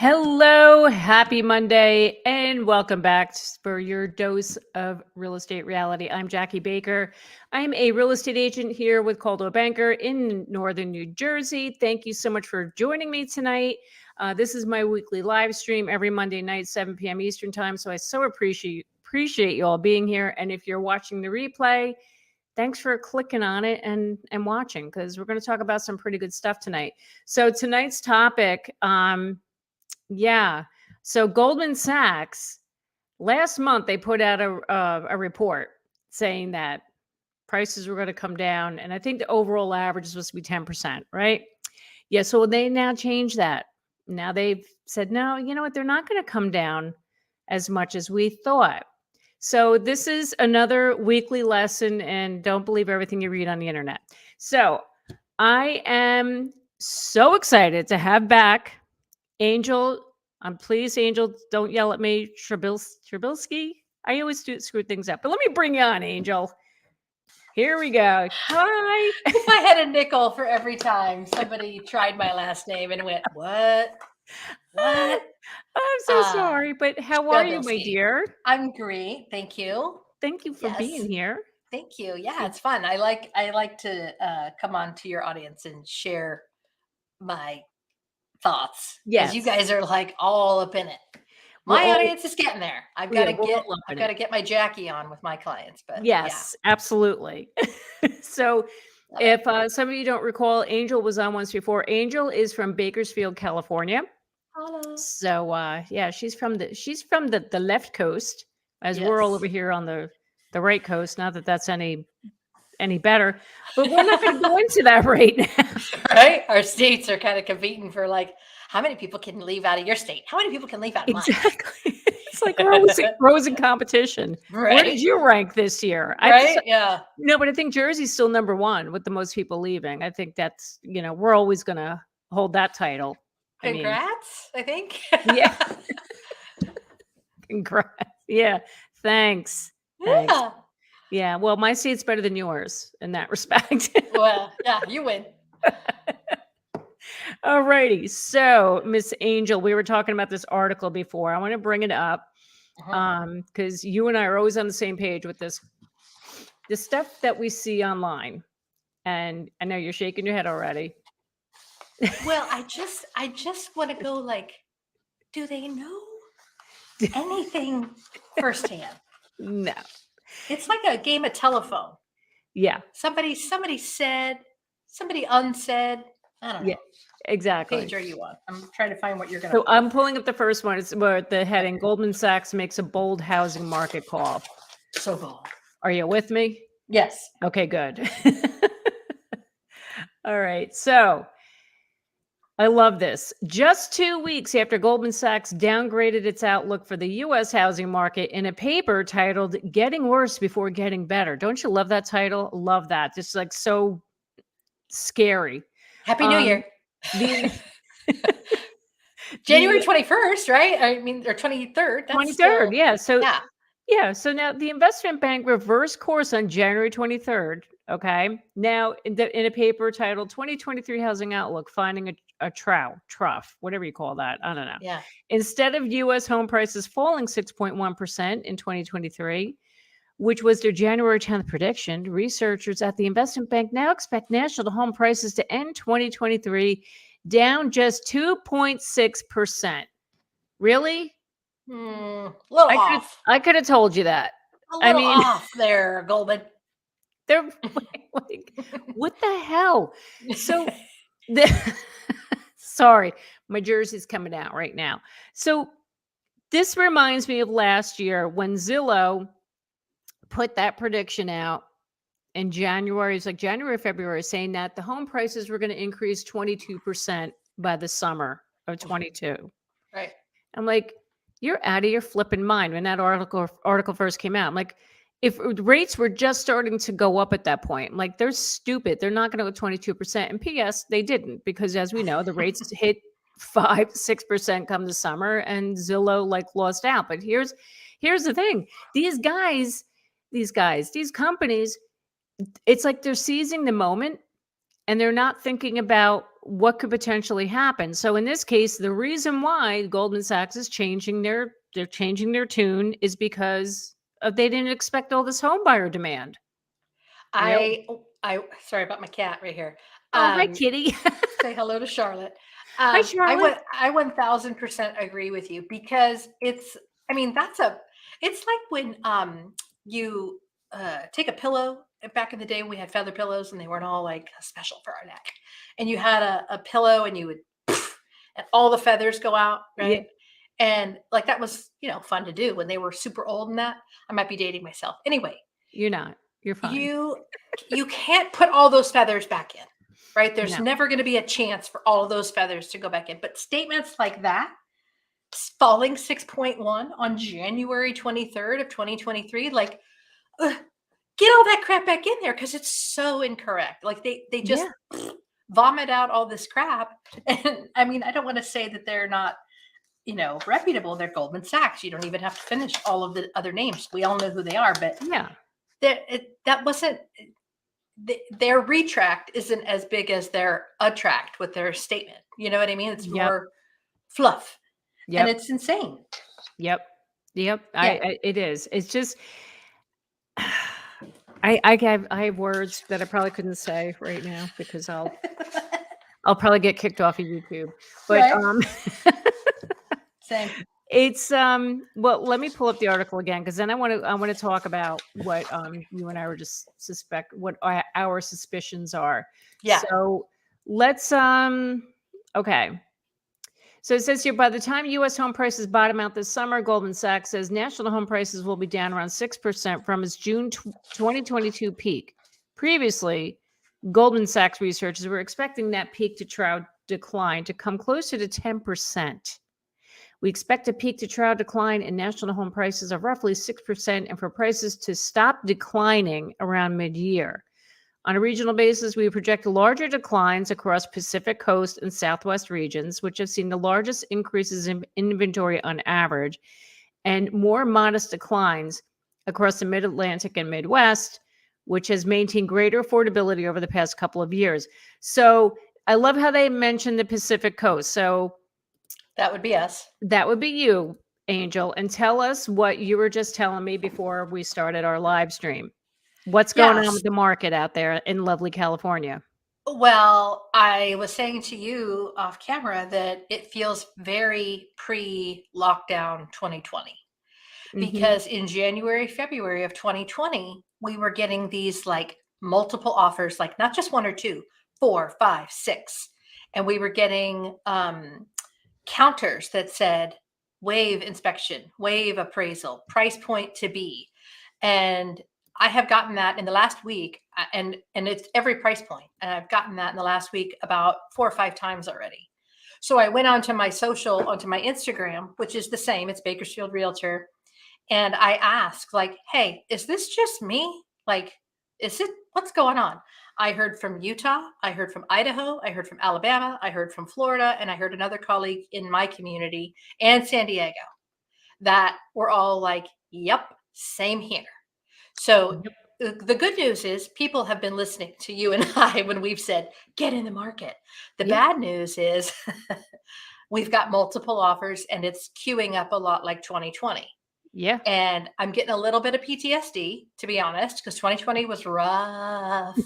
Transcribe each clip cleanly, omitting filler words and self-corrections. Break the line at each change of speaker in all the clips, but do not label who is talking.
Hello, happy Monday, and welcome back for your dose of real estate reality. I'm Jackie Baker. I'm a real estate agent here with Coldwell Banker in Northern New Jersey. Thank you so much for joining me tonight. This is my weekly live stream every Monday night, 7 p.m. Eastern time. So I so appreciate you all being here. And if you're watching the replay, thanks for clicking on it and watching, because we're going to talk about some pretty good stuff tonight. So tonight's topic, yeah. So Goldman Sachs, last month, they put out a report saying that prices were going to come down. And I think the overall average is supposed to be 10%, right? Yeah. So they now changed that. Now they've said, no, you know what? They're not going to come down as much as we thought. So this is another weekly lesson, and don't believe everything you read on the internet. So I am so excited to have back Angel. Please, Angel, don't yell at me. Pryzbilski. I always screw things up, but let me bring you on, Angel. Here we go. Hi.
If I had a nickel for every time somebody tried my last name and went, what?
I'm so sorry, but how are you, my dear?
I'm great. Thank you.
Thank you for being here.
Thank you. Yeah, it's fun. I like to come on to your audience and share my thoughts.
Yes,
you guys are like all up in it. My audience is getting there. I've got to get my Jackie on with my clients. But
yes, yeah. Absolutely. So if some of you don't recall, Angel was on once before. Angel is from Bakersfield, California. Hello. So yeah, she's from the left coast, as we're all over here on the right coast. Not that that's any better, but we're not going to go into that right now.
Right? Our states are kind of competing for like, how many people can leave out of your state? How many people can leave out of mine?
Exactly. It's like we're in competition. Right. Where did you rank this year?
Right? Yeah.
No, but I think Jersey's still number one with the most people leaving. I think that's, we're always going to hold that title.
Congrats, I think.
Yeah. Congrats. Yeah. Thanks.
Yeah.
Thanks. Yeah. Well, my state's better than yours in that respect.
Well, yeah, you win.
All righty. So, Miss Angel, we were talking about this article before. I want to bring it up because you and I are always on the same page with this. The stuff that we see online, and I know you're shaking your head already.
Well, I just want to go like, do they know anything firsthand?
No.
It's like a game of telephone.
Yeah.
Somebody said, somebody unsaid. I don't know.
Yeah, exactly.
What page are you on? I'm trying to find what you're going
to. So I'm pulling up the first one. It's where the heading: Goldman Sachs makes a bold housing market call.
So bold.
Are you with me?
Yes.
Okay, good. All right. So I love this. Just 2 weeks after Goldman Sachs downgraded its outlook for the U.S. housing market in a paper titled "Getting Worse Before Getting Better." Don't you love that title? Love that. Just like so scary.
Happy New Year. January 21st, right? I mean, or 23rd.
23rd, yeah. So yeah. So now the investment bank reversed course on January 23rd. Okay. Now in a paper titled 2023 Housing Outlook, finding a trough, whatever you call that. I don't know.
Yeah.
Instead of U.S. home prices falling 6.1% in 2023, which was their January 10th prediction, researchers at the investment bank now expect national home prices to end 2023 down just 2.6%. Really?
A little off.
I could have told you that.
A little off there, Goldman.
They're like, what the hell? So, sorry, my jersey's coming out right now. So this reminds me of last year when Zillow put that prediction out in January. It's like January, February, saying that the home prices were going to increase 22% by the summer of 22.
Right.
I'm like, you're out of your flipping mind. When that article first came out, I'm like, if rates were just starting to go up at that point, I'm like, they're stupid. They're not going to go 22%. And P.S. they didn't, because as we know, the rates hit 5-6% come the summer, and Zillow lost out. But here's the thing: these companies, it's like they're seizing the moment, and they're not thinking about what could potentially happen. So in this case, the reason why Goldman Sachs is changing they're changing their tune is because they didn't expect all this home buyer demand.
I sorry about my cat right here.
Oh, hi, kitty.
Say hello to Charlotte.
Hi, Charlotte.
I 1000% agree with you because it's like when you take a pillow back in the day when we had feather pillows and they weren't all like special for our neck, and you had a pillow and you would and all the feathers go out,
Yeah,
right? And like that was fun to do when they were super old and that. I might be dating myself. Anyway,
you're not. You're fine.
you can't put all those feathers back in, right? There's
No.
never going to be a chance for all of those feathers to go back in. But statements like that, falling 6.1 on January 23rd of 2023, like get all that crap back in there because it's so incorrect. Like they just vomit out all this crap. And I mean, I don't want to say that they're not reputable. They're Goldman Sachs. You don't even have to finish all of the other names. We all know who they are, but
Yeah.
that wasn't their retract isn't as big as their attract with their statement. You know what I mean? It's more fluff, and it's insane.
Yep.
Yeah.
It is. It's just I have words that I probably couldn't say right now because I'll probably get kicked off of YouTube. But
Right. Same.
it's well, let me pull up the article again because then I want to talk about what you and I were just what our suspicions are.
Yeah.
So let's okay. So it says here, by the time U.S. home prices bottom out this summer, Goldman Sachs says national home prices will be down around 6% from its June 2022 peak. Previously, Goldman Sachs researchers were expecting that peak to trough decline to come closer to 10%. We expect a peak to trough decline in national home prices of roughly 6% and for prices to stop declining around mid-year. On a regional basis, we project larger declines across Pacific Coast and Southwest regions, which have seen the largest increases in inventory on average, and more modest declines across the Mid-Atlantic and Midwest, which has maintained greater affordability over the past couple of years. So I love how they mentioned the Pacific Coast. So
that would be us.
That would be you, Angel. And tell us what you were just telling me before we started our live stream. What's going on with the market out there in lovely California?
Well, I was saying to you off camera that it feels very pre-lockdown 2020 because in January, February of 2020, we were getting these like multiple offers, like not just one or two, 4, 5, 6. And we were getting counters that said waive inspection, waive appraisal, price point to be. And I have gotten that in the last week, and it's every price point. And I've gotten that in the last week about 4 or 5 times already. So I went onto my Instagram, which is the same. It's Bakersfield Realtor. And I asked like, hey, is this just me? Like, what's going on? I heard from Utah. I heard from Idaho. I heard from Alabama. I heard from Florida. And I heard another colleague in my community and San Diego that were all like, yep, same here. So the good news is people have been listening to you and I when we've said, get in the market. The bad news is we've got multiple offers and it's queuing up a lot like 2020.
Yeah.
And I'm getting a little bit of PTSD, to be honest, because 2020 was rough.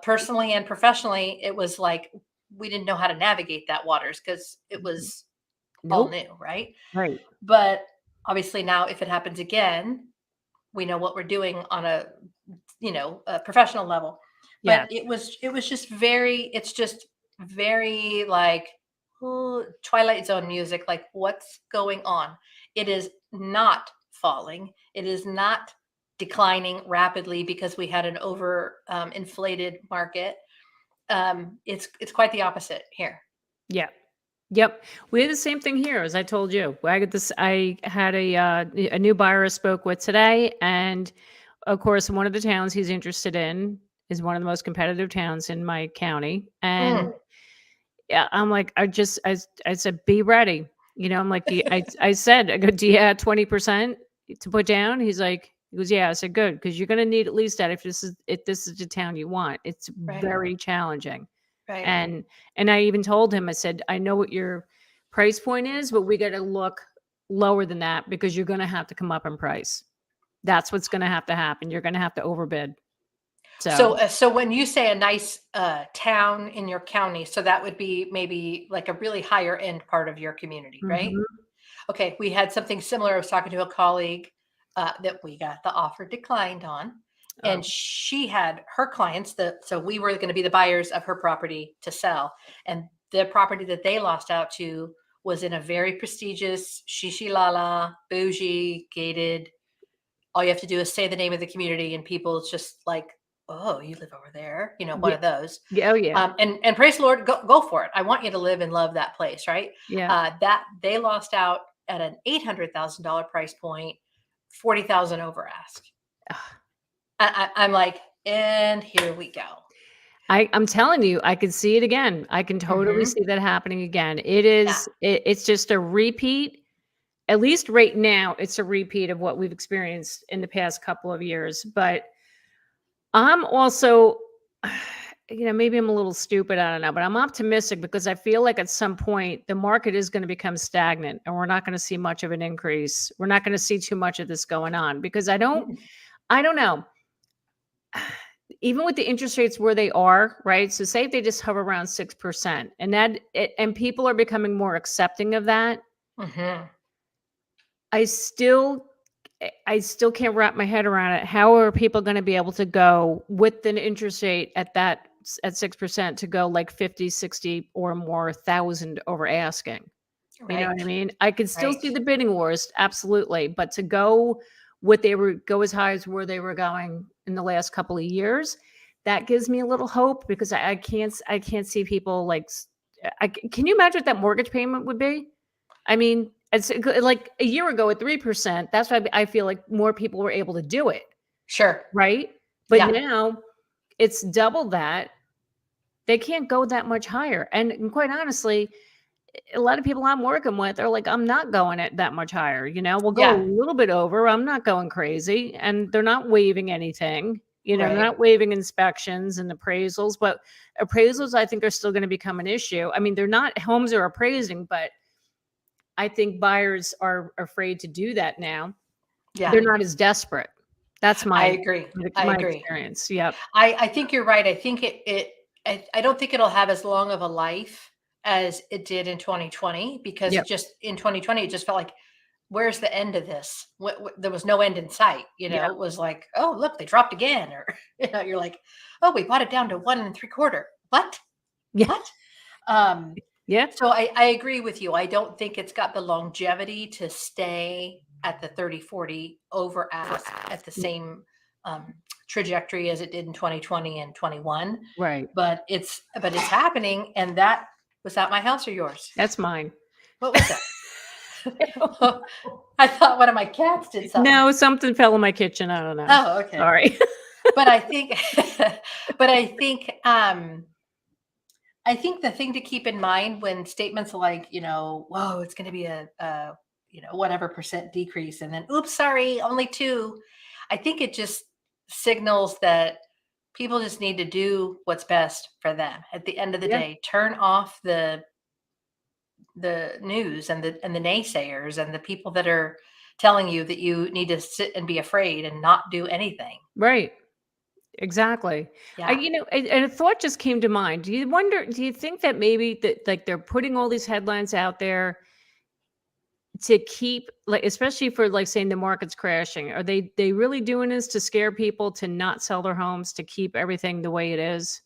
Personally and professionally, it was like we didn't know how to navigate that waters because it was all new, right?
Right.
But obviously now if it happens again, we know what we're doing on a professional level. But it was just very like Twilight Zone music, like what's going on? It is not falling. It is not declining rapidly because we had an over inflated market. It's quite the opposite here.
Yeah. Yep. We had the same thing here, as I told you. I had a new buyer I spoke with today, and of course, one of the towns he's interested in is one of the most competitive towns in my county. And yeah, I'm like, I said, be ready. I'm like, I said, do you have 20% to put down? He goes, yeah. I said, good, because you're going to need at least that if this is the town you want. It's very challenging.
Right.
And I even told him, I said, I know what your price point is, but we got to look lower than that because you're going to have to come up in price. That's what's going to have to happen. You're going to have to overbid. So,
So when you say a nice town in your county, so that would be maybe like a really higher end part of your community, right?
mhm.
Okay, we had something similar. I was talking to a colleague that we got the offer declined on,
Oh,
and she had her clients. So we were going to be the buyers of her property to sell, and the property that they lost out to was in a very prestigious, shishi lala, bougie, gated. All you have to do is say the name of the community, and people it's just like, oh, you live over there, one
yeah.
of those.
Yeah. Oh, yeah.
And praise the Lord, go for it. I want you to live and love that place, right?
Yeah.
That they lost out at an $800,000 price point, 40,000 over ask. I'm like, and here we go.
I'm telling you, I could see it again. I can totally
Hmm.
see that happening again.
Yeah.
It's just a repeat. At least right now, it's a repeat of what we've experienced in the past couple of years. But I'm also, maybe I'm a little stupid. I don't know, but I'm optimistic because I feel like at some point the market is going to become stagnant and we're not going to see much of an increase. We're not going to see too much of this going on because
Mm.
I don't know. Even with the interest rates where they are, right? So say if they just hover around 6% and people are becoming more accepting of that,
Hmm.
I still I still can't wrap my head around it. How are people going to be able to go with an interest rate at 6% to go like 50, 60 or more thousand over asking? You know what I
Right.
mean? I could still
Right.
see the bidding wars, absolutely, but to go as high as where they were going in the last couple of years, that gives me a little hope because I can't see people like can you imagine what that mortgage payment would be? I mean, like a year ago at 3%, that's why I feel like more people were able to do it,
Sure.
right? But
Yeah.
now it's double that. They can't go that much higher. And quite honestly, a lot of people I'm working with are like, I'm not going it that much higher. We'll go a
Yeah.
little bit over. I'm not going crazy. And they're not waiving anything. They're
Right.
not waiving inspections and appraisals, but appraisals I think are still going to become an issue. I mean, they're not homes are appraising, but I think buyers are afraid to do that now.
Yeah.
They're not as desperate. That's
I
my
agree. I
my
agree.
experience. Yep.
I think you're right. I think I don't think it'll have as long of a life as it did in 2020 because
Yep.
it just in 2020 it just felt like where's the end of this? There was no end in sight.
Yep.
It was like, oh look, they dropped again, or you're like, oh, we bought it down to 1 3/4. What?
Yeah.
What? Um,
Yeah.
so I agree with you. I don't think it's got the longevity to stay at the 30 40 over ask at the same trajectory as it did in 2020 and 21.
Right.
But it's happening. And that my house or yours?
That's mine.
What was that? I thought one of my cats did something.
No, something fell in my kitchen. I don't know.
Oh, okay.
Sorry.
But I think, but I think the thing to keep in mind when statements like, whoa, it's going to be a whatever percent decrease, and then, oops, sorry, only two. I think it just signals that people just need to do what's best for them. At the end of the
Yeah.
day, turn off the news and the naysayers and the people that are telling you that you need to sit and be afraid and not do anything.
Right. Exactly.
Yeah.
And a thought just came to mind. Do you think that maybe that like they're putting all these headlines out there to keep like especially for like saying the market's crashing? Are they really doing this to scare people to not sell their homes to keep everything the way it is?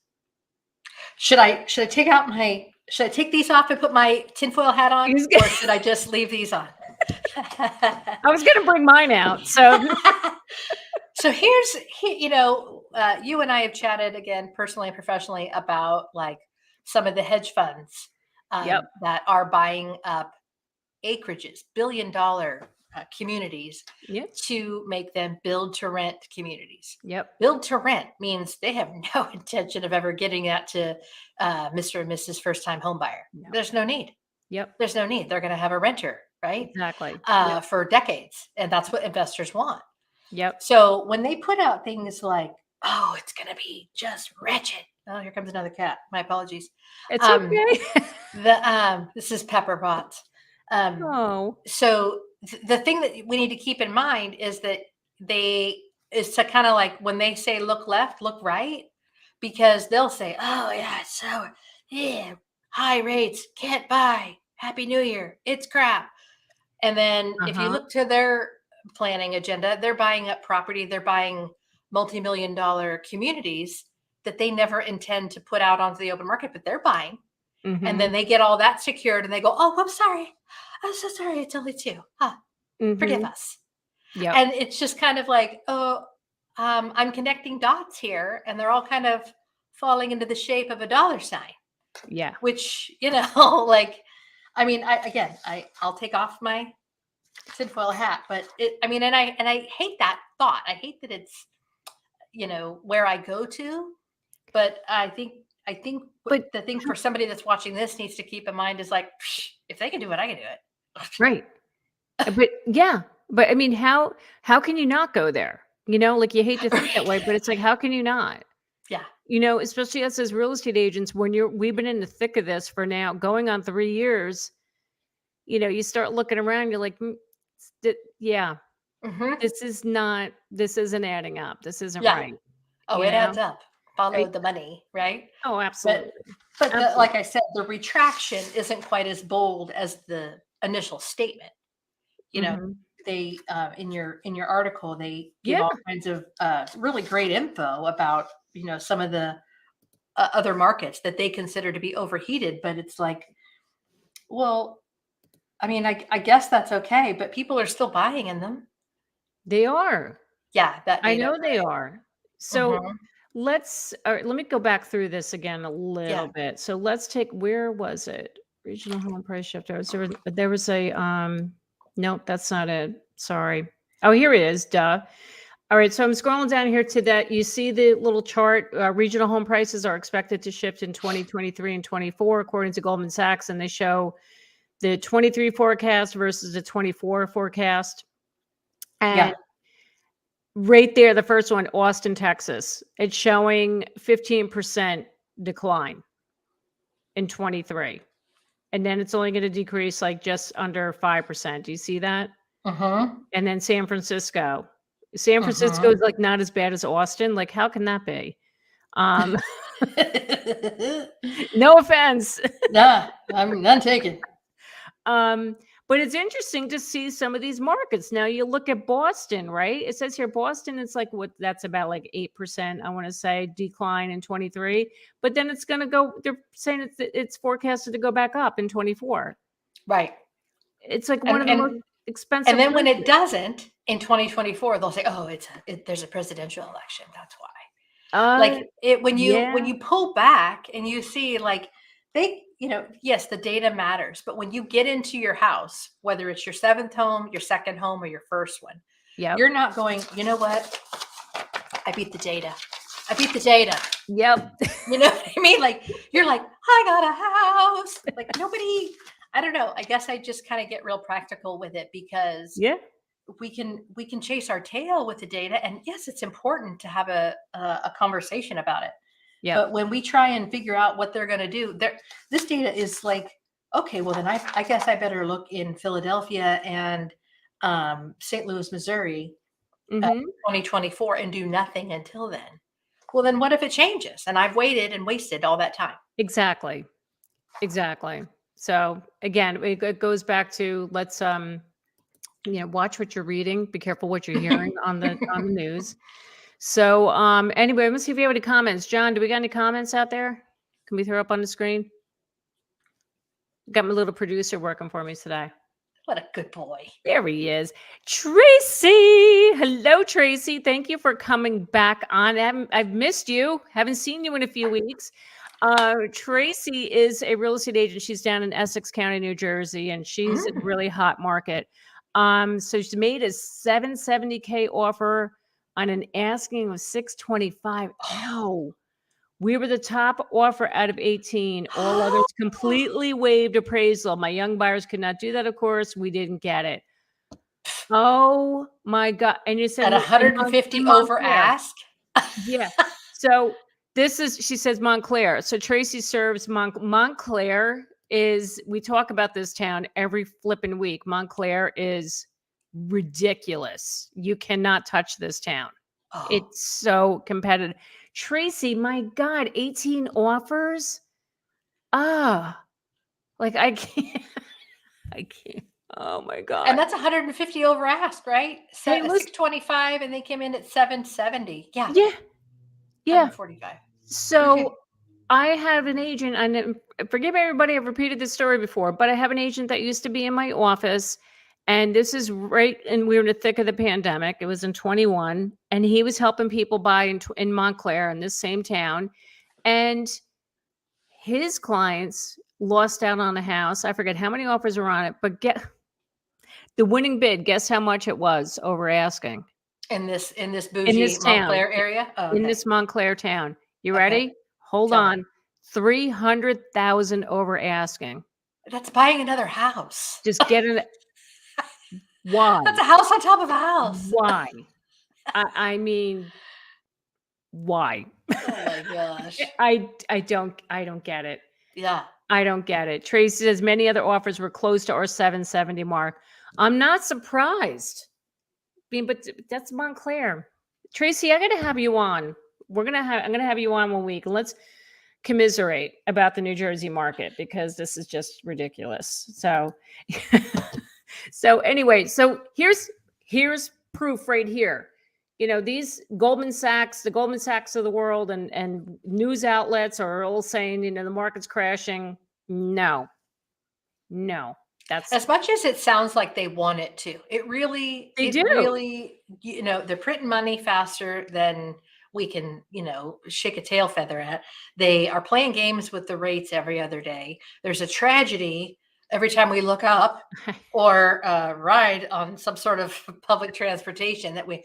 Should I take these off and put my tinfoil hat on,
He's
or should I just leave these on?
I was gonna bring mine out. So
So you and I have chatted again personally and professionally about like some of the hedge funds
yep.
that are buying up acreages, billion-dollar communities
Yep.
to make them build to rent communities.
Yep.
Build to rent means they have no intention of ever getting that to Mr. and Mrs. first time home buyer.
No.
There's no need.
Yep.
There's no need. They're going to have a renter, right?
Exactly. Yep.
For decades. And that's what investors want.
Yep.
So when they put out things like, oh, it's going to be just wretched. Oh, here comes another cat. My apologies.
It's
Um,
okay.
this is Pepper Potts. Um,
Oh.
so the thing that we need to keep in mind is that they is to kind of like when they say look left, look right, because they'll say, "Oh yeah, so yeah, high rates, can't buy. Happy New Year, it's crap." And then if you
Uh-huh.
look to their planning agenda, they're buying up property, they're buying multi-million dollar communities that they never intend to put out onto the open market, but they're buying. And
Mhm.
then they get all that secured and they go, "Oh, I'm sorry. I'm so sorry. It's only two. Forgive
Mhm.
us."
Yep.
And it's just kind of like, oh, I'm connecting dots here, and they're all kind of falling into the shape of a dollar sign,
Yeah.
which, like, I mean, I'll take off my tinfoil hat, but and I hate that thought. I hate that it's, where I go to, but I think
But
the thing for somebody that's watching this needs to keep in mind is like, if they can do it, I can do it.
right. But yeah, but I mean, how can you not go there? Like you hate to think that way, but it's like, how can you not?
Yeah.
Especially us as real estate agents, when we've been in the thick of this for now going on 3 years, you start looking around, you're like, yeah,
Hmm.
this isn't adding up. This isn't
Yeah.
right.
Oh,
You
it
know?
adds up. Follow
Right?
the money, right?
Oh,
But
absolutely.
like
Absolutely.
I said, the retraction isn't quite as bold as the initial statement. You know,
Hmm.
they in your article they give
Yeah.
all kinds of really great info about some of the other markets that they consider to be overheated, but it's like, well, I mean, I guess that's okay, but people are still buying in them.
They are.
Yeah, that
I
data,
know they are. So
right?
all right, let me go back through this again a
Yeah.
little bit. So let's take, where was it? Regional home price shift. There was a nope, that's not it. Sorry. Oh, here it is. Duh. All right, so I'm scrolling down here to that. You see the little chart. Regional home prices are expected to shift in 2023 and 24, according to Goldman Sachs, and they show the 23 forecast versus the 24 forecast. And
Yeah.
right there, the first one, Austin, Texas, it's showing 15% decline in 23. And then it's only going to decrease like just under 5%. Do you see that?
Mhm.
And then San Francisco. San Francisco is
Mhm.
like not as bad as Austin. Like, how can that be? Um, no offense.
Nah, I'm none taken.
Um, but it's interesting to see some of these markets. Now you look at Boston, right? It says here Boston, it's like what that's about like 8%, I want to say, decline in 23. But then it's gonna go, they're saying it's forecasted to go back up in 24.
Right.
It's like one
And
of the most
and and
expensive
then when it
places.
doesn't in 2024, they'll say, "Oh, there's a presidential election. That's why."
Uh
Like it when
yeah.
you pull back and you see like yes, the data matters, but when you get into your house, whether it's your seventh home, your second home, or your first one,
Yep.
you're not going, you know what? I beat the data. I beat the data.
Yep.
You know what I mean? Like you're like, I got a house. Like nobody, I don't know. I guess I just kind of get real practical with it because
Yeah.
we can chase our tail with the data. And yes, it's important to have a conversation about it.
Yep.
But when we try and figure out what they're going to do, this data is like, okay, well then I guess I better look in Philadelphia and St. Louis, Missouri,
Hmm.
2024, and do nothing until then. Well, then what if it changes and I've waited and wasted all that time?
Exactly. Exactly. So again, it goes back to let's watch what you're reading, be careful what you're hearing on the news. So anyway, let's see if we have any comments. John, do we got any comments out there? Can we throw up on the screen? Got my little producer working for me today.
What a good boy.
There he is. Tracy. Hello, Tracy. Thank you for coming back on. I've missed you. Haven't seen you in a few weeks. Tracy is a real estate agent. She's down in Essex County, New Jersey, and she's in a
Mm.
really hot market. So she made a 770K offer on an asking of 625. Ow. We were the top offer out of 18. All others completely waived appraisal. My young buyers could not do that, of course. We didn't get it. Oh my God. And you said
At
in
150
Montclair.
over ask.
Yeah. So This is, she says, Montclair. So Tracy serves Montclair is, we talk about this town every flipping week. Montclair is ridiculous. You cannot touch this town.
Oh,
It's so competitive. Tracy, my God, 18 offers. Like I can't, I can't. Oh my God.
and that's 150 over ask, right?
Hey, listen.
625, and they came in at 770. Yeah.
Yeah.
145.
So
Okay.
I have an agent, and forgive everybody, I've repeated this story before, but I have an agent that used to be in my office, and this is right, and we were in the thick of the pandemic. It was in 21, and he was helping people buy in Montclair, in this same town, and his clients lost out on a house. I forget how many offers were on it, but get the winning bid. Guess how much it was over asking
In this
in
bougie
this town,
Montclair area? Oh,
in
okay.
this Montclair town. You
Okay.
ready? Hold
Tell me.
on. 300,000 over asking.
That's buying another house.
Just get it. Why?
That's a house on top of a house.
Why? I mean, why?
Oh my gosh.
I don't get it.
Yeah.
I don't get it. Tracy says many other offers were close to our 770 mark. I'm not surprised. I mean, but that's Montclair. Tracy, I'm gonna have you on. I'm gonna have you on one week, and let's commiserate about the New Jersey market, because this is just ridiculous. So so anyway, so here's proof right here. These Goldman Sachs, the Goldman Sachs of the world, and news outlets are all saying, the market's crashing. No, that's,
As much as it sounds like they want it to, it really, they're printing money faster than we can, shake a tail feather at. They are playing games with the rates every other day. There's a tragedy every time we look up or ride on some sort of public transportation that the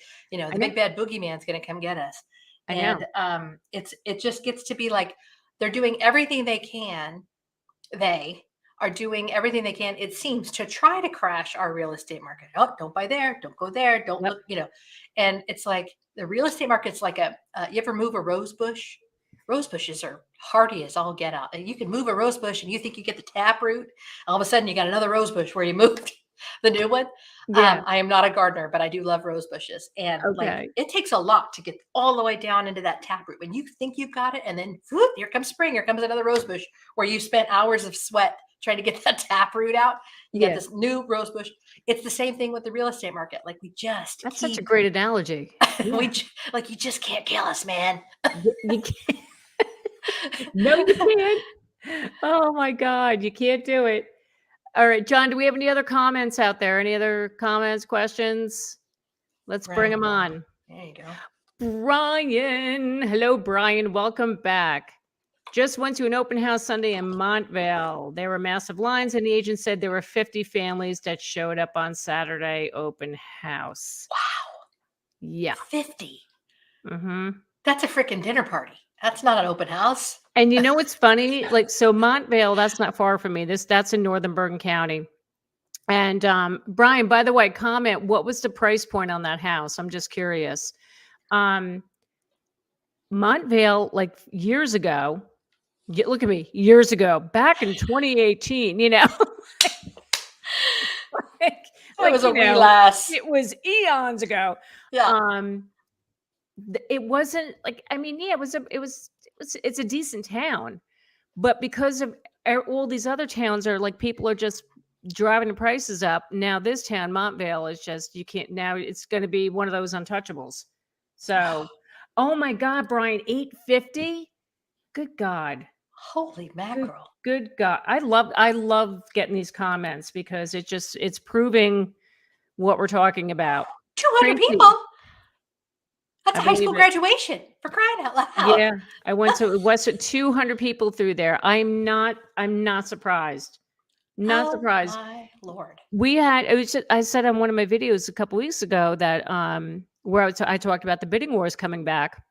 big bad boogeyman's going to come get us. And it just gets to be like they're doing everything they can. They are doing everything they can, it seems, to try to crash our real estate market. Oh, don't buy there, don't go there, don't look, and it's like the real estate market's like you ever move a rose bush? Rose bushes are hardy as all get out. You can move a rose bush and you think you get the taproot. All of a sudden you got another rose bush where you moved the new one.
Yeah.
I am not a gardener, but I do love rose bushes. And like it takes a lot to get all the way down into that taproot when you think you've got it. And then whoop, here comes spring, here comes another rose bush where you spent hours of sweat trying to get that taproot out. You get this new rose bush. It's the same thing with the real estate market. Like that's
such a great analogy.
You just can't kill us, man.
You can't. No, you can't. Oh my God, you can't do it. All right, John, do we have any other comments out there? Any other comments, questions? Let's bring them on.
There you go.
Brian. Hello, Brian. Welcome back. Just went to an open house Sunday in Montvale. There were massive lines, and the agent said there were 50 families that showed up on Saturday open house.
Wow.
Yeah.
50.
Mm-hmm.
That's a freaking dinner party. That's not an open house.
And you know what's funny? So Montvale, that's not far from me. That's in northern Bergen County. And Brian, by the way, comment, what was the price point on that house? I'm just curious. Montvale, like years ago, look at me, years ago, back in 2018,
It was a wee lass.
It was eons ago.
Yeah.
It wasn't like, it's a decent town, but because of all these other towns are like, people are just driving the prices up. Now this town, Montvale, is just, you can't, now it's going to be one of those untouchables. So, oh my God, Brian, 850. Good God.
Holy mackerel.
Good God. I love getting these comments because it's proving what we're talking about.
200 people. That's a high school graduation, for crying out loud.
Yeah. I went to 200 people through there. I'm not surprised. Not surprised.
My Lord.
I said on one of my videos a couple weeks ago that where I talked about the bidding wars coming back.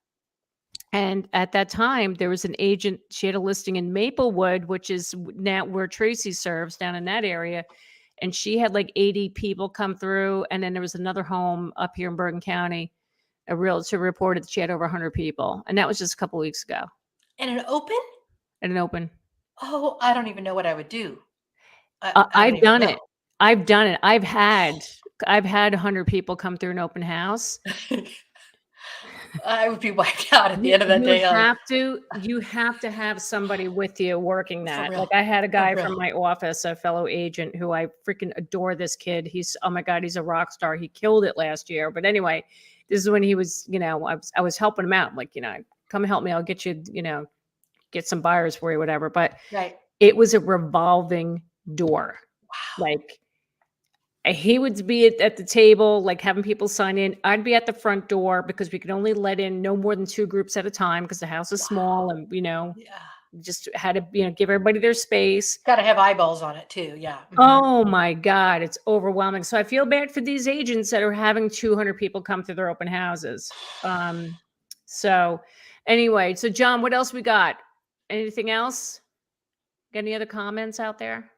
And at that time, there was an agent, she had a listing in Maplewood, which is now where Tracy serves, down in that area. And she had like 80 people come through. And then there was another home up here in Bergen County A realtor reported that she had over 100 people, and that was just a couple weeks ago
And an open?
at an open.
Oh, I don't even know what I would do. I don't
I've
even
done
know.
it. I've done it. I've had 100 people come through an open house.
I would be wiped out at the
You
end of that
you
day, like,
have to have somebody with you working
for
that. Like,
real,
I had a
for
guy from
real.
my office, a fellow agent who I freaking adore this kid. He's oh my god, he's a rock star. He killed it last year. But anyway, this is when he was, I was helping him out. Like, come help me. I'll get you, get some buyers for you, whatever. But
Right.
it was a revolving door.
Wow.
Like he would be at the table, like having people sign in. I'd be at the front door because we could only let in no more than 2 groups at a time because the house is small
Wow.
and,
Yeah.
just had to, give everybody their space.
Gotta have eyeballs on it too. Yeah. Mhm.
Oh my God, it's overwhelming. So I feel bad for these agents that are having 200 people come to their open houses. So anyway, so John, what else we got? Anything else? Got any other comments out there?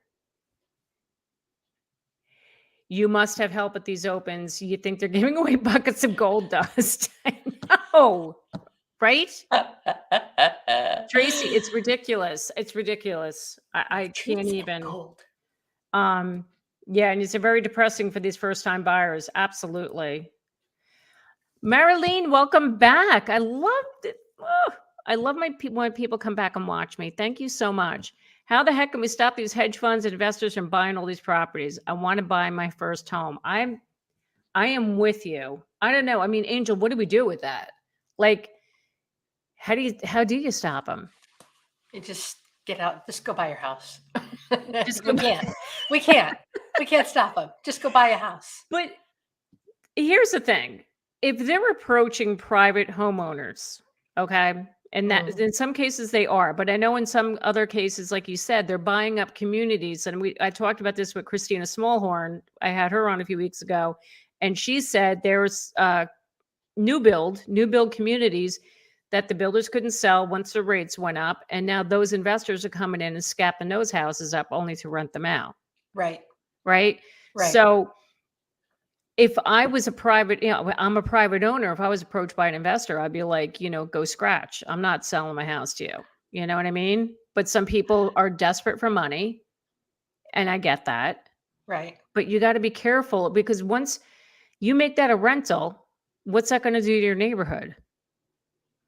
You must have help at these opens. You think they're giving away buckets of gold dust. I know, right? Tracy, it's ridiculous. It's ridiculous. I can't
Treats them
even.
gold.
Um, yeah, and it's very depressing for these first-time buyers. Absolutely. Marilyn, welcome back. I loved it. I love when people come back and watch me. Thank you so much. How the heck can we stop these hedge funds and investors from buying all these properties? I want to buy my first home. I am with you. I don't know. I mean, Angel, what do we do with that? Like, how do you stop them?
You just get out. Just go buy your house.
Just go.
We can't. We can't. We can't stop them. Just go buy a house.
But here's the thing. If they're approaching private homeowners, okay, and that
Mm,
in some cases they are, but I know in some other cases, like you said, they're buying up communities. And I talked about this with Christina Smallhorn. I had her on a few weeks ago, and she said there's new build communities that the builders couldn't sell once the rates went up, and now those investors are coming in and scapping those houses up only to rent them out,
right.
right?
Right.
So if I was a private, I'm a private owner. If I was approached by an investor, I'd be like, go scratch. I'm not selling my house to you. You know what I mean? But some people are desperate for money, and I get that.
Right.
But you got to be careful because once you make that a rental, what's that going to do to your neighborhood?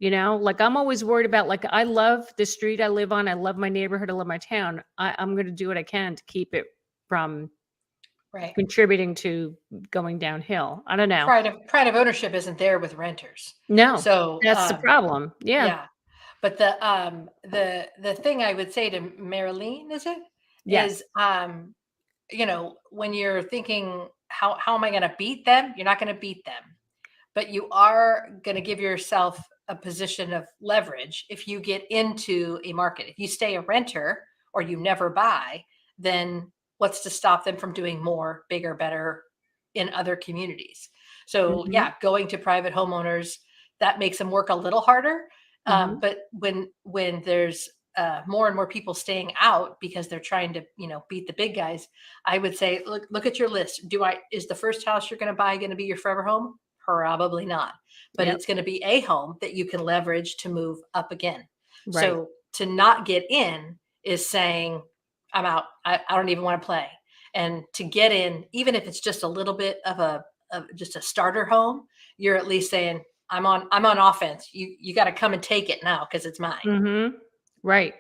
Like I'm always worried about, like, I love the street I live on. I love my neighborhood. I love my town. I'm going to do what I can to keep it from
Right.
contributing to going downhill. I don't know.
Pride of ownership isn't there with renters.
No,
So
that's the problem. Yeah.
yeah. But the thing I would say to Marilyn
Yes.
is when you're thinking how am I going to beat them? You're not going to beat them, but you are going to give yourself a position of leverage if you get into a market. If you stay a renter or you never buy, then what's to stop them from doing more, bigger, better in other communities? So
Mhm.
yeah, going to private homeowners, that makes them work a little harder.
Mhm.
But when there's more and more people staying out because they're trying to beat the big guys, I would say look at your list. Is the first house you're going to buy going to be your forever home? Probably not, but
Yep.
it's going to be a home that you can leverage to move up again.
Right.
So to not get in is saying, I'm out. I don't even want to play. And to get in, even if it's just a little bit of just a starter home, you're at least saying, I'm on offense. You got to come and take it now because it's mine.
Mhm. Right.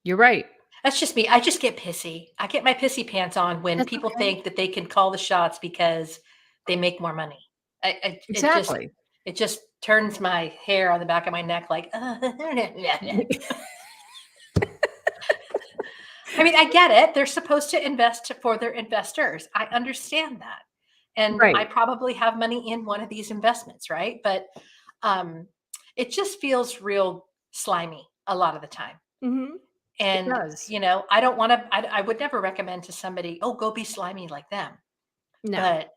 You're right.
That's just me. I just get pissy. I get my pissy pants on when
That's
people
okay.
think that they can call the shots because they make more money. It just
Exactly.
turns my hair on the back of my neck like. I mean, I get it. They're supposed to invest for their investors. I understand that, and I
Right.
probably have money in one of these investments, right? But um, it just feels real slimy a lot of the time.
Mhm. It
And,
does.
I don't wanna I would never recommend to somebody, "Oh, go be slimy like them."
No.
But,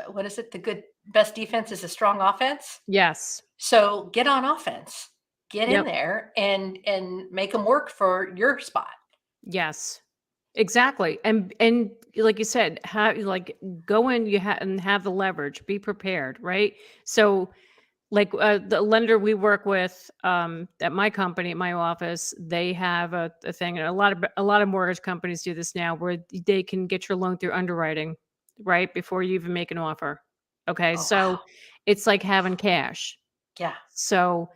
what is it? The good best defense is a strong offense.
Yes.
So, get on offense. Get in
Yep.
there and make them work for your spot.
Yes. Exactly. And like you said, go in, and have the leverage, be prepared, right? So like the lender we work with at my company, at my office, they have a thing, and a lot of mortgage companies do this now, where they can get your loan through underwriting right before you even make an offer. Okay,
Oh,
so
wow.
it's like having cash.
Yeah.
So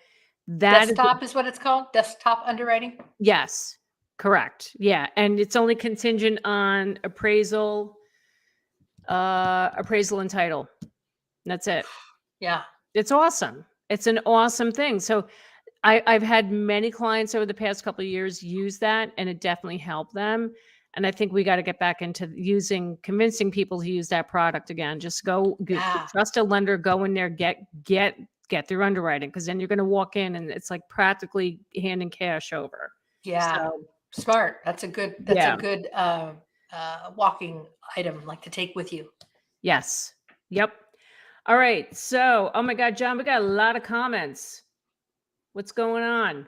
that is
Desktop is what it's called. Desktop underwriting.
yes, correct. Yeah, and it's only contingent on appraisal and title. That's it.
Yeah.
It's awesome. It's an awesome thing. So I've had many clients over the past couple of years use that, and it definitely helped them. And I think we got to get back into convincing people to use that product again. Just
Yeah.
trust a lender, go in there, get through underwriting, because then you're going to walk in and it's like practically handing cash over.
Yeah.
So
Smart. That's a
yeah,
good walking item like to take with you.
yes, yep. All right. So, oh my God, John, we got a lot of comments. What's going on?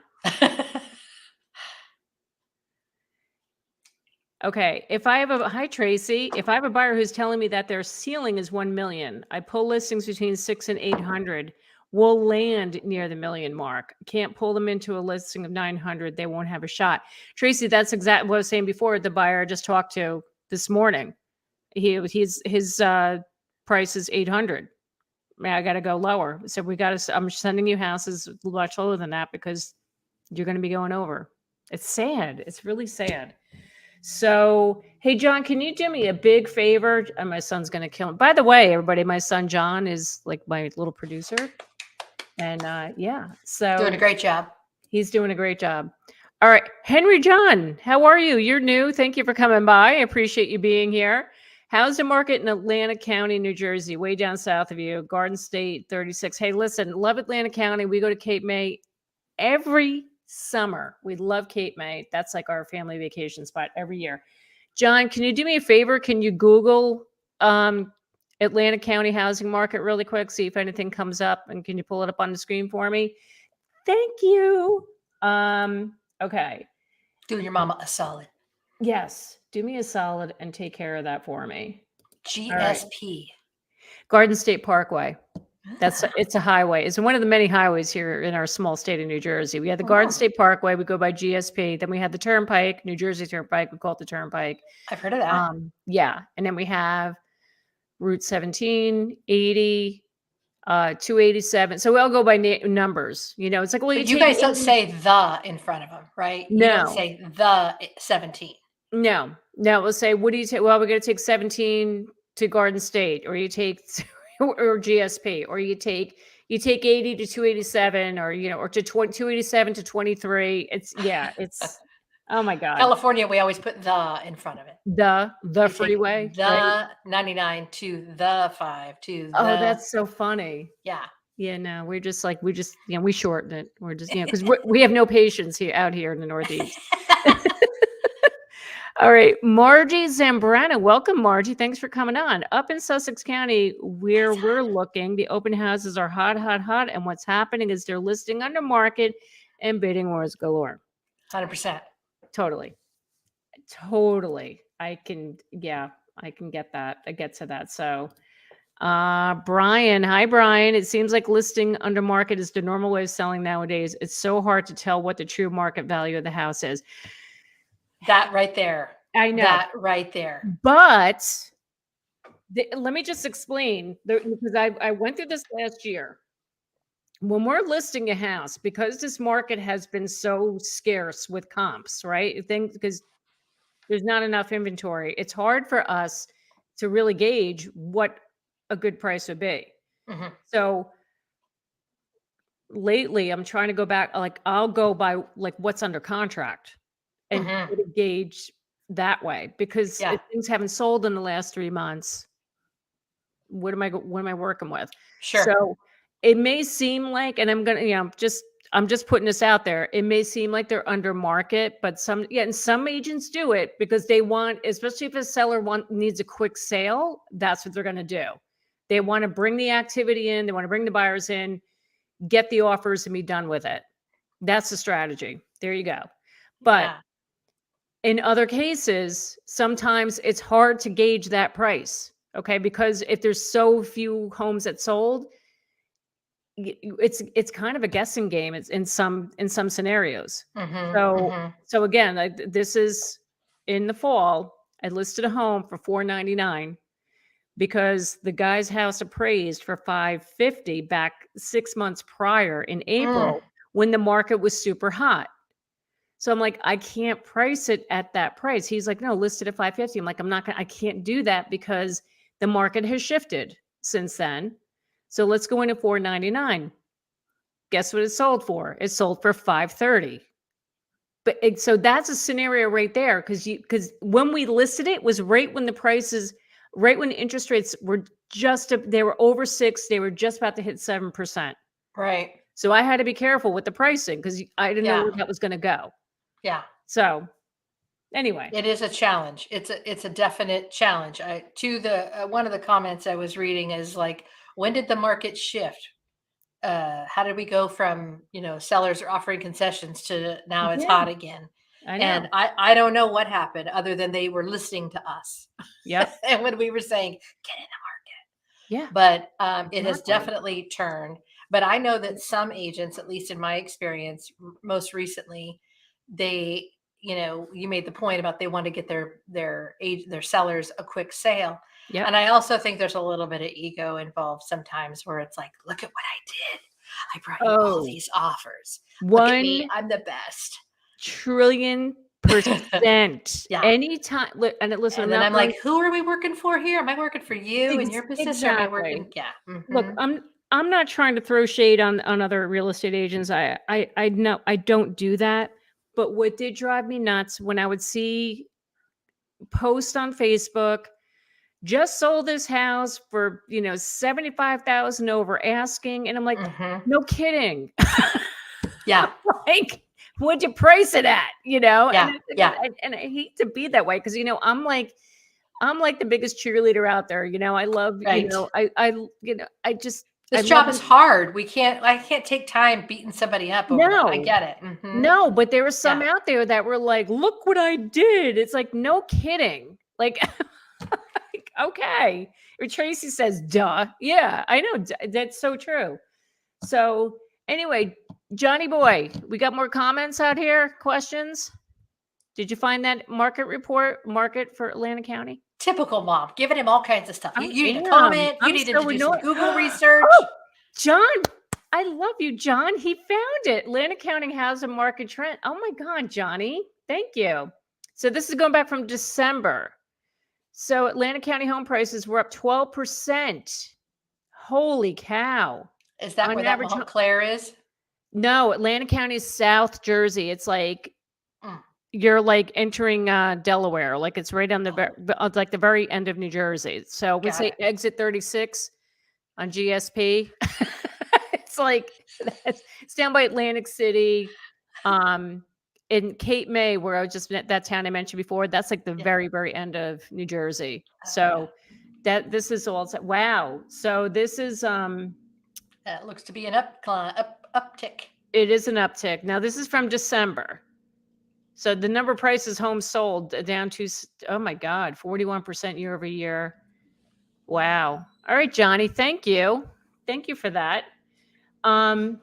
Okay, hi Tracy, if I have a buyer who's telling me that their ceiling is 1 million, I pull listings between 6 and 800, will land near the million mark. Can't pull them into a listing of 900, they won't have a shot. Tracy, that's exactly what I was saying before. The buyer I just talked to this morning, his price is 800. I got to go lower. So I'm sending you houses much lower than that because you're going to be going over. It's sad. It's really sad. So, hey, John, can you do me a big favor? My son's going to kill him. By the way, everybody, my son John is like my little producer. And yeah,
Doing a
so
great job.
he's doing a great job. All right. Henry John, how are you? You're new. Thank you for coming by. I appreciate you being here. How's the market in Atlantic County, New Jersey, way down south of you? Garden State 36. Hey, listen, love Atlantic County. We go to Cape May every summer. We love Cape May. That's like our family vacation spot every year. John, can you do me a favor? Can you Google Atlantic County housing market really quick? See if anything comes up, and can you pull it up on the screen for me? Thank you. Okay.
Doing your mama a solid.
Yes. Do me a solid and take care of that for me. All right.
GSP.
Garden State Parkway.
Ah.
It's a highway. It's one of the many highways here in our small state of New Jersey. We have the Garden
Oh,
State Parkway. We go by GSP. Then we have the Turnpike, New Jersey Turnpike. We call it the Turnpike.
I've heard of that.
Yeah. And then we have Route 17, 80, 287. So we all go by numbers. It's like, well, you
But you
take
guys don't
80.
say the in front of them, right? You don't
No,
say the 17.
no. We'll say, what do you take? Well, we're going to take 17 to Garden State, or you take or GSP, or you take 80 to 287, or to 287 to 23. It's oh my God.
California, we always put the in front of it.
The
We take
freeway, right?
the 99 to the 5 to
Oh,
the,
that's so funny.
yeah.
Yeah, no, we shorten it. We're just, because we have no patience out here in the Northeast. All right, Margie Zambrana. Welcome, Margie. Thanks for coming on. Up in Sussex County, where
It's
we're looking, the open houses are hot, hot, hot. And what's happening is they're listing under market and bidding wars galore.
100%.
Totally. Totally. I can get that. I get to that. So, Brian. Hi, Brian. It seems like listing under market is the normal way of selling nowadays. It's so hard to tell what the true market value of the house is.
That right there.
I know.
That right there.
But let me just explain, because I went through this last year. When we're listing a house, because this market has been so scarce with comps, right? Because there's not enough inventory. It's hard for us to really gauge what a good price would be.
hmm
So lately, I'm trying to go back. Like, I'll go by like what's under contract and
hmm
try to gauge that way, because
Yeah.
if things haven't sold in the last 3 months, what am I working with?
Sure.
So it may seem like, and I'm just putting this out there. It may seem like they're under market, but and some agents do it because they want, especially if a seller needs a quick sale, that's what they're going to do. They want to bring the activity in. They want to bring the buyers in, get the offers, and be done with it. That's the strategy. There you go. But
Yeah.
In other cases, sometimes it's hard to gauge that price, okay? Because if there's so few homes that sold, it's kind of a guessing game. It's in some scenarios.
Mhm,
So
mhm.
so again, this is in the fall. I listed a home for 499 because the guy's house appraised for 550 back 6 months prior in
Mm,
April when the market was super hot. So I'm like, I can't price it at that price. He's like, no, listed at 550. I'm like, I can't do that because the market has shifted since then. So let's go into 499. Guess what it sold for? It sold for 530. So that's a scenario right there because when we listed it was right when interest rates were they were over 6, they were just about to hit 7%.
right.
So I had to be careful with the pricing because I didn't know
Yeah,
where that was going to go.
yeah.
So anyway,
It is a challenge. It's a definite challenge. I to the one of the comments I was reading is like, when did the market shift? How did we go from, sellers are offering concessions to now it's
yeah,
hot again?
I
And
know.
I don't know what happened other than they were listening to us.
Yep.
And when we were saying, get in,
Yeah,
but it has
exactly.
definitely turned. But I know that some agents, at least in my experience, most recently, they, you made the point about they want to get their sellers a quick sale,
Yep.
and I also think there's a little bit of ego involved sometimes, where it's like, look at what I did. I brought you all
Oh,
these offers. Look at me,
one
I'm the best.
trillion percent.
Yeah.
Anytime, and listen,
And
I'm
then
not
I'm
throwing
like, who are we working for here? Am I working for you and your business, or am I
exactly.
working? Yeah.
Look,
Hmm.
I'm not trying to throw shade on other real estate agents. I know I don't do that. But what did drive me nuts when I would see posts on Facebook, just sold this house for 75,000 over asking, and I'm like,
Hmm.
no kidding.
Yeah.
Like, what'd you price it at? And
Yeah.
it's again,
Yeah.
and I hate to be that way because I'm like the biggest cheerleader out there. I love,
Right.
I
This
love
job is
it.
hard. I can't take time beating somebody up over that. I
No,
get it. Hmm.
no, but there were some
Yeah.
out there that were like, look what I did. It's like, no kidding. Like, like, okay. Or Tracy says, duh. Yeah, I know. That's so true. So anyway, Johnny boy, we got more comments out here. Questions? Did you find that market for Atlanta County?
Typical mom, giving him all kinds of stuff.
I
You need to
am.
comment. You
I'm
need to
so
do some
annoyed.
Google
Oh,
research.
John, I love you, John. He found it. Atlanta County Housing Market Trend. Oh my God, Johnny. Thank you. So this is going back from December. So Atlanta County home prices were up 12%. Holy cow.
Is that
On
where that
average,
Montclair is?
no, Atlanta County is South Jersey. It's like
Mm,
you're like entering Delaware. Like it's right on
oh,
it's like the very end of New Jersey. So we
got
say
it.
exit 36 on GSP. It's like it's down by Atlantic City. Um in Cape May, where I was just that town I mentioned before, that's like the
Yeah.
very, very end of New Jersey.
Oh, yeah.
So that this is all wow. So this is
That looks to be an uptick.
it is an uptick. Now this is from December. So the number of prices homes sold down to oh my God, 41% year over year. Wow. All right, Johnny, thank you. Thank you for that. Um,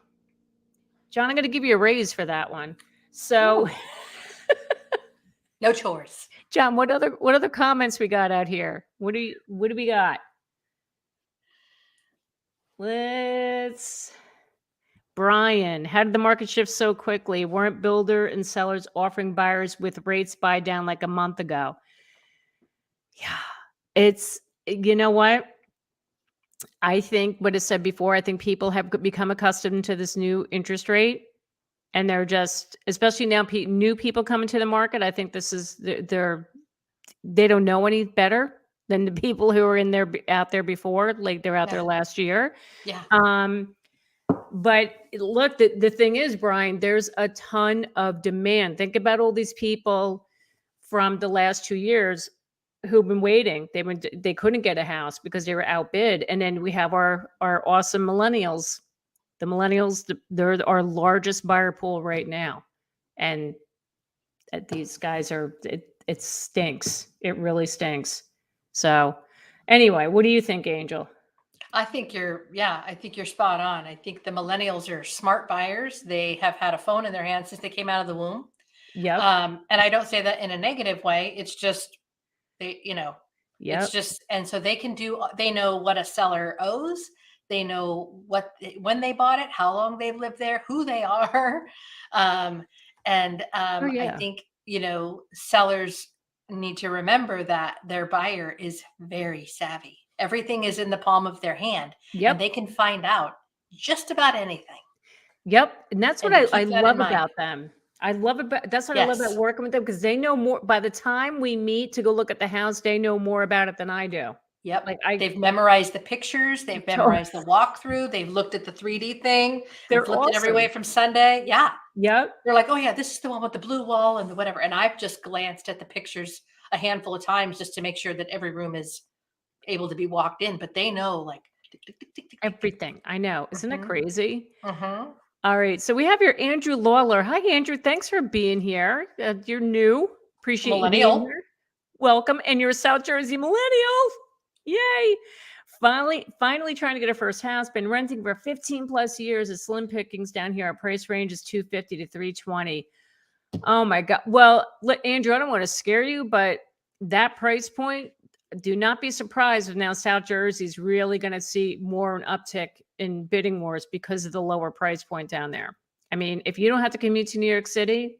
John, I'm going to give you a raise for that one. So,
Ooh, no chores.
John, what other comments we got out here? What do we got? Let's Brian, how did the market shift so quickly? Weren't builder and sellers offering buyers with rates buy down like a month ago? Yeah. It's you know what? I think what I said before, I think people have become accustomed to this new interest rate. And they're just, especially now, new people coming to the market. I think this is they don't know any better than the people who are in there out there before, like they're out
Yeah.
there last year.
Yeah.
But look, the thing is, Brian, there's a ton of demand. Think about all these people from the last 2 years who've been waiting. They couldn't get a house because they were outbid. And then we have our awesome millennials. The millennials, they're our largest buyer pool right now. And these guys are, it stinks. It really stinks. So anyway, what do you think, Angel?
I think you're spot on. I think the millennials are smart buyers. They have had a phone in their hand since they came out of the womb.
Yep.
And I don't say that in a negative way. It's just they, it's
Yep.
just, and so they know what a seller owes. They know when they bought it, how long they've lived there, who they are.
Oh
I
yeah.
think, sellers need to remember that their buyer is very savvy. Everything is in the palm of their hand, and
Yep.
they can find out just about anything.
Yep. And that's what
And to
I
keep that in
love
mind.
about them. That's what I love about
Yes.
working with them, because they know more. By the time we meet to go look at the house, they know more about it than I do.
Yep.
Like I
They've memorized the pictures. They've
to
memorized the walkthrough. They've looked at the 3D thing and
they're
flipped it every way
awesome.
from Sunday. Yeah.
Yep.
They're like, oh, yeah, this is the one with the blue wall and the whatever. And I've just glanced at the pictures a handful of times just to make sure that every room is able to be walked in. But they know, like, tick, tick, tick, tick, tick, tick, tick.
Everything. I know. Isn't that
Mhm.
crazy?
Mhm.
All right. So we have your Andrew Lawler. Hi, Andrew. Thanks for being here. You're new. Appreciate you being
Millennial.
here. Welcome. And you're a South Jersey millennial. Yay. Finally trying to get a first house. Been renting for 15 plus years. It's slim pickings down here. Our price range is 250 to 320. Oh my God. Well, Andrew, I don't want to scare you, but that price point, do not be surprised if now South Jersey's really going to see more an uptick in bidding wars because of the lower price point down there. I mean, if you don't have to commute to New York City,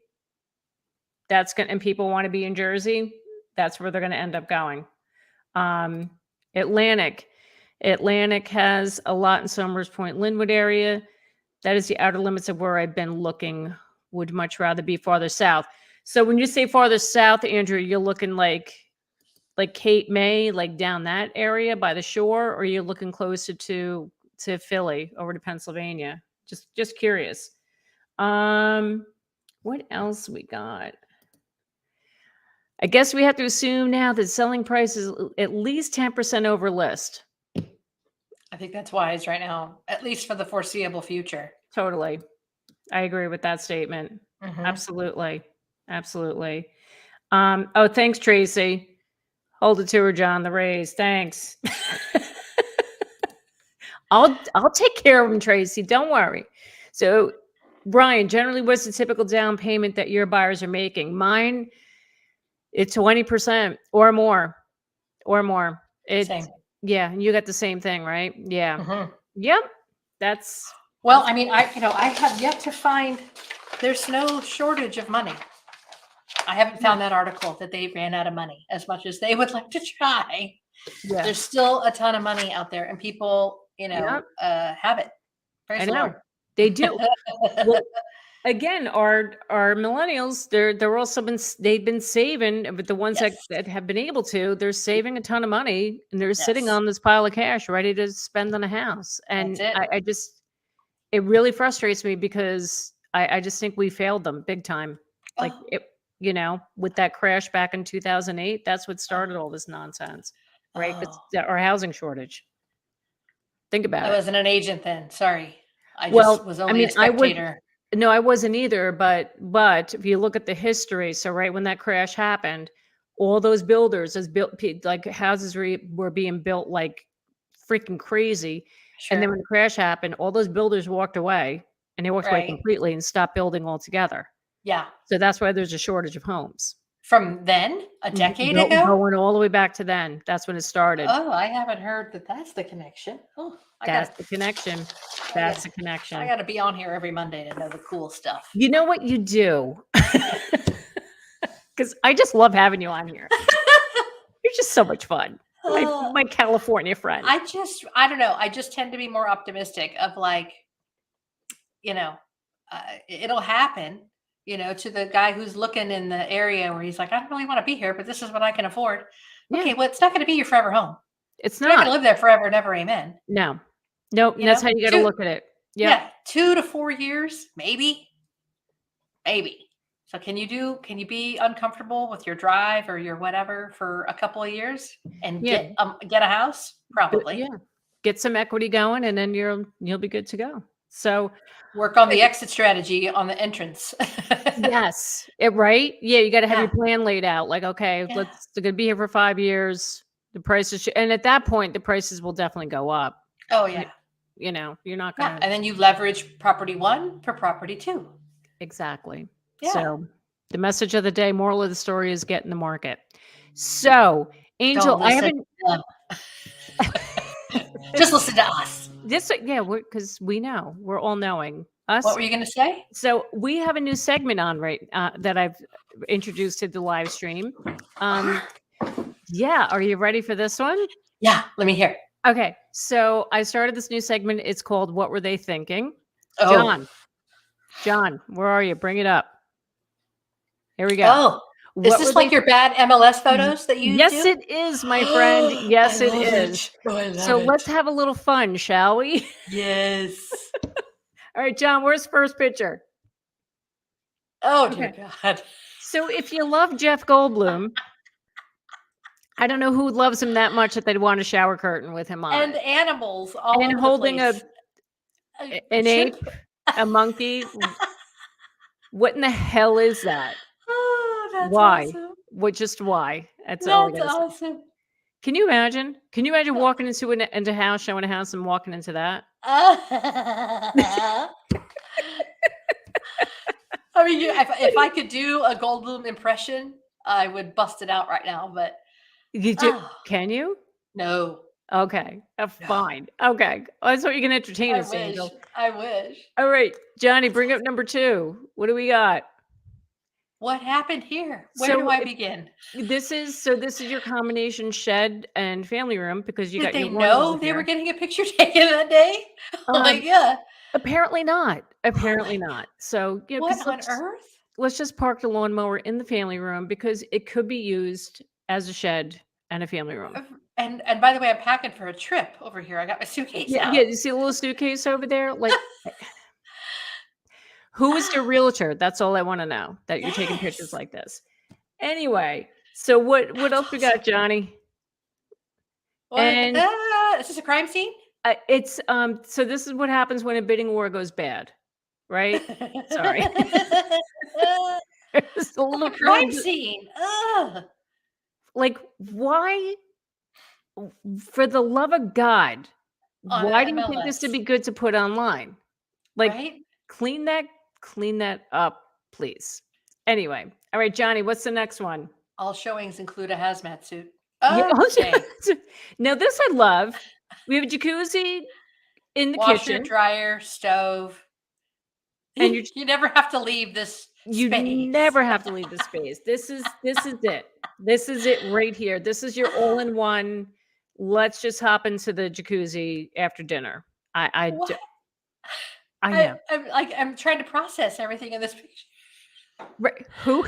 and people want to be in Jersey, that's where they're going to end up going. Um, Atlantic. Atlantic has a lot in Somers Point, Linwood area. That is the outer limits of where I've been looking. Would much rather be farther south. So when you say farther south, Andrew, you're looking like Cape May, like down that area by the shore, or you're looking closer to Philly over to Pennsylvania? Just curious. Um, what else we got? I guess we have to assume now that selling price is at least 10% over list.
I think that's wise right now, at least for the foreseeable future.
Totally. I agree with that statement.
Mhm.
Absolutely. Absolutely. Oh, thanks, Tracy. Hold it to her, John. The raise. Thanks. I'll take care of him, Tracy. Don't worry. So, Brian, generally, what's the typical down payment that your buyers are making? Mine, it's 20% or more, or more. It's
Same.
yeah. You got the same thing, right? Yeah.
Mhm.
Yep. That's
Well, I mean, I have yet to find. There's no shortage of money. I haven't
no.
found that article that they ran out of money as much as they would like to try.
Yeah.
There's still a ton of money out there, and people,
Yep.
have it.
I
Praise the
know
Lord.
they do. Well, again, our millennials, they're also they've been saving, but the ones
Yes.
that have been able to, they're saving a ton of money and they're sitting
Yes.
on this pile of cash ready to spend on a house.
That's
And
it.
I just it really frustrates me because I just think we failed them big time. Like
Oh,
it, with that crash back in 2008, that's what started
oh,
all this nonsense, right? But
oh.
our housing shortage. Think about
I
it.
wasn't an agent then. Sorry. I just
Well,
was
I
only a
mean, I was
spectator.
no, I wasn't either, but if you look at the history, so right when that crash happened, all those builders, as built like houses were being built like freaking crazy, and then
Sure.
when the crash happened, all those builders walked away, and they walked away
Right.
completely and stopped building altogether.
Yeah.
So that's why there's a shortage of homes.
From then, a decade ago?
Going all the way back to then, that's when it started.
Oh, I haven't heard that that's the connection. Oh,
That's the connection.
I
That's
got
the
I
connection.
got to be on here every Monday to know the cool stuff.
You know what you do? Because I just love having you on here. You're just so much fun.
Uh,
My California friend.
I don't know. I just tend to be more optimistic of like, you know, it'll happen, to the guy who's looking in the area where he's like, I don't really want to be here, but this is what I can afford.
Yeah,
Okay, well, it's not going to be your forever home.
it's
You're not going
not.
to live there forever and ever. Amen.
No. Nope, and that's how you gotta
Two,
look at it. Yep.
yeah, 2 to 4 years, maybe, maybe. So can you be uncomfortable with your drive or your whatever for a couple of years and
Yeah,
get a house? Probably.
yeah. Get some equity going, and then you'll be good to go. So
Work on the exit strategy on the entrance.
yes, right? Yeah, you gotta have your
Yeah.
plan laid out. Like, okay,
Yeah.
they're gonna be here for 5 years. The prices and at that point, the prices will definitely go up.
Oh,
Y
yeah.
you're not
Yeah.
gonna
And then you leverage property 1 for property 2.
exactly.
Yeah.
So, the message of the day, moral of the story is get in the market. So,
Don't
Angel, I
listen
haven't
to them. Just listen to us.
yeah, because we know. We're all knowing.
What
Us.
were you going to say?
So, we have a new segment on that I've introduced to the live stream. Yeah, are you ready for this one?
Yeah. Let me hear.
Okay, so I started this new segment. It's called "What Were They Thinking?"
Oh.
John, where are you? Bring it up. Here we go.
Oh. Is
What were
this
they?
like your bad MLS photos that you
Yes,
do?
it is, my friend.
I
Yes, it
love
is.
it. Oh, I
So
love
let's
it.
have a little fun, shall we?
Yes.
All right, John. Where's first picture?
Oh, dear
Okay.
God.
So if you love Jeff Goldblum, I don't know who loves him that much that they'd want a shower curtain with him on
And
it,
animals all
and
over the
holding
place. A
an
chip.
ape, a monkey. What in the hell is that?
Oh, that's
Why?
awesome.
What? Just why? That's all I
That's
gotta say.
awesome.
Can you imagine? Can you imagine
Uh,
walking into a house, showing a house, and walking into that?
I mean, if I could do a Goldblum impression, I would bust it out right now. But
You do?
oh
Can you?
no,
Okay,
no,
fine. Okay, that's what you can entertain
I
us,
wish,
Angel.
I wish.
All right, Johnny,
That's
bring up
awesome.
number 2. What do we got?
What happened here? Where do
So
I
if
begin?
this is your combination shed and family room because you
Did
got
they
your one over
know they were
here.
getting a picture taken that day? Oh my
Um,
god!
apparently not.
Oh my
Apparently
god!
not. So
What
because
on earth?
let's just park the lawnmower in the family room because it could be used as a shed and a family room.
And by the way, I'm packing for a trip over here. I got my suitcase
Yeah, yeah.
out.
You see a little suitcase over there? Like, who is your
Ah,
realtor? That's all I want to know. That you're taking pictures
yes,
like this. Anyway, so what
that's
else we got,
awesome.
Johnny?
What?
And
Is this a crime scene?
it's so this is what happens when a bidding war goes bad, right? Sorry. It's a
A
little
crime scene. Ugh.
like why for the love of God,
On
why
a
do you think this would
MLS,
be good to put online? Like
right?
clean that clean that up, please. Anyway, all right, Johnny, what's the next one?
All showings include a hazmat suit.
Yeah,
Okay.
now this I love. We have a jacuzzi in the
Washer,
kitchen,
dryer, stove.
and you're
You never have to leave this
you
space.
never have to leave the space. This is it. This is it right here. This is your all-in-one. Let's just hop into the jacuzzi after dinner.
What?
I know.
I'm trying to process everything in this picture.
Right. Who?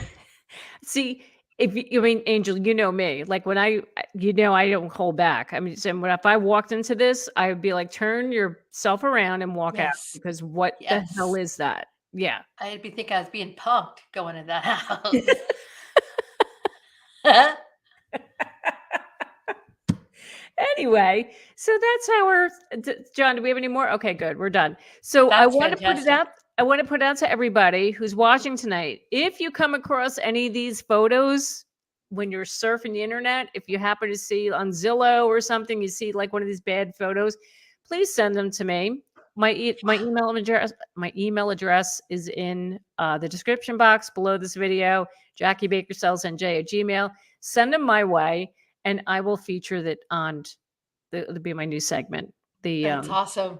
See, if you I mean, Angel, you know me. Like when I don't hold back. I mean, so when if I walked into this, I would be like, turn yourself around and walk out
Yes.
because what the hell
Yes.
is that? Yeah.
I'd be thinking I was being punked going in that house.
Anyway, so that's how John, do we have any more? Okay, good. We're done. So I
That's
want to put it
fantastic.
out. I want to put out to everybody who's watching tonight. If you come across any of these photos when you're surfing the internet, if you happen to see on Zillow or something, you see like one of these bad photos, please send them to me. My email address is in the description box below this video. Jackie Baker Sells NJ at Gmail. Send them my way, and I will feature that on it'll be my new segment. The
That's awesome.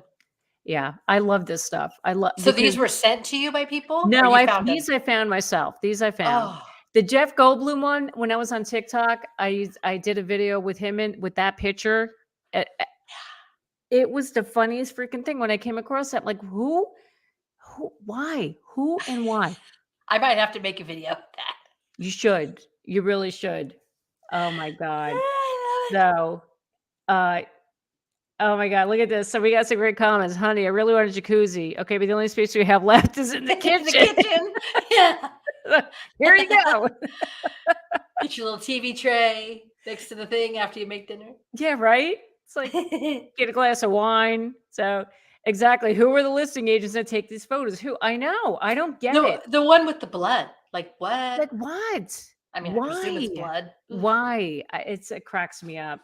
yeah, I love this stuff. I love
So these
because
were sent to you by people or
no,
you
I
found them?
these I found myself. These I found.
Oh,
The Jeff Goldblum one, when I was on TikTok, I did a video with him in with that picture. It was the funniest freaking thing when I came across that. Like, why? Who and why?
I might have to make a video of that.
You should. You really should. Oh my God.
I love it.
So, uh, oh my God, look at this. So we got some great comments. Honey, I really want a jacuzzi. Okay, but the only space we have left is in the
In the
kitchen.
kitchen. Yeah.
Here you go.
Get your little TV tray next to the thing after you make dinner.
Yeah, right? It's like get a glass of wine. So Exactly. Who are the listing agents that take these photos? Who? I know. I don't get
No,
it.
the one with the blood. Like what?
Like what?
I mean, I presume it's
Why?
blood.
Why? It cracks me up.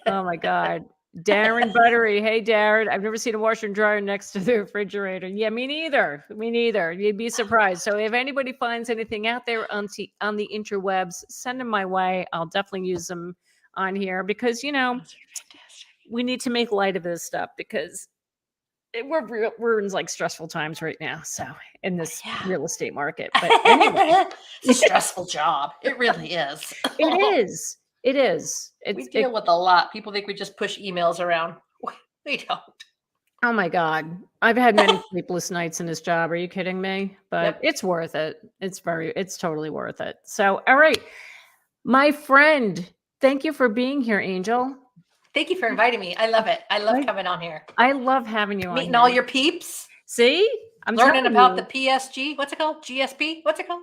Oh my God. Darren Buttery. Hey, Darren. I've never seen a washer and dryer next to the refrigerator. Yeah, me neither. Me neither. You'd be surprised. So if anybody finds anything out there on the interwebs, send them my way. I'll definitely use them on here because,
Those are fantastic.
we need to make light of this stuff because we're in like stressful times right now. So in this real estate market, but anyway,
It's a stressful job. It really is.
it is. It is.
We deal with a lot. People think we just push emails around. We don't.
Oh my God. I've had many sleepless nights in this job. Are you kidding me? But
Yep.
it's worth it. It's totally worth it. So, all right. My friend, thank you for being here, Angel.
Thank you for inviting me. I love it. I love coming on here.
I love having you on
Meeting
here.
all your peeps.
See? I'm
learning about
you.
the PSG. What's it called? GSP? What's it called?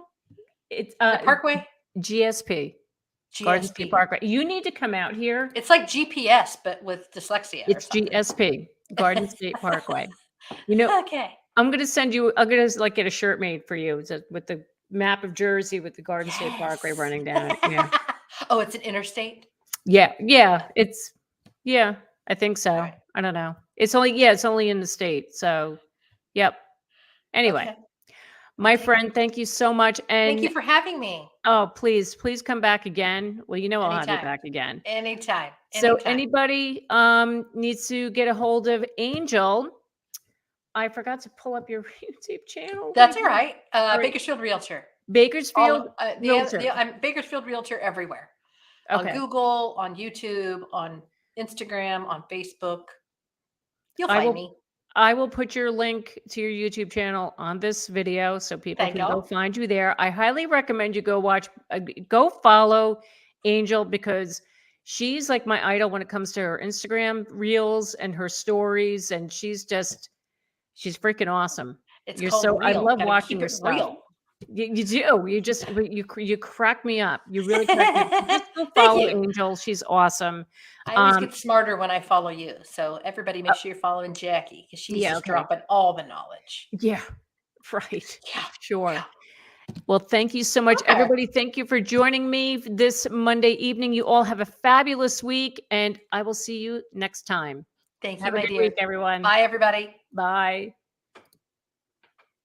It's
the Parkway?
GSP. Garden State Parkway. You need to come out here.
It's like GPS, but with dyslexia.
It's GSP, Garden State Parkway. You know,
okay.
I'm gonna like get a shirt made for you with the map of Jersey with the Garden State Parkway running down it. Yeah.
Oh, it's an interstate?
Yeah. I think so. Right. I don't know. It's only in the state. So, yep. Anyway. Okay. My friend, thank you so much. And
thank you for having me.
Oh, please come back again. Well, I'll have you back again.
Anytime.
So anybody needs to get a hold of Angel. I forgot to pull up your YouTube channel.
That's all right. Bakersfield Realtor.
Bakersfield
Realtor. I'm Bakersfield Realtor everywhere.
Okay.
On Google, on YouTube, on Instagram, on Facebook. You'll find me.
I will put your link to your YouTube channel on this video so people can go find you there. I highly recommend you go follow Angel because she's like my idol when it comes to her Instagram reels and her stories. And she's freaking awesome. I love watching your stuff. Real. You do. You crack me up. You really crack me up. Just go follow Angel. She's awesome.
I always get smarter when I follow you. So everybody make sure you're following Jackie because she's just dropping all the knowledge.
Yeah. Right. Yeah. Sure. Yeah. Well, thank you so much, everybody. Thank you for joining me this Monday evening. You all have a fabulous week, and I will see you next time.
Thank you,
have a
my
good
dear.
week, everyone.
Bye, everybody.
Bye.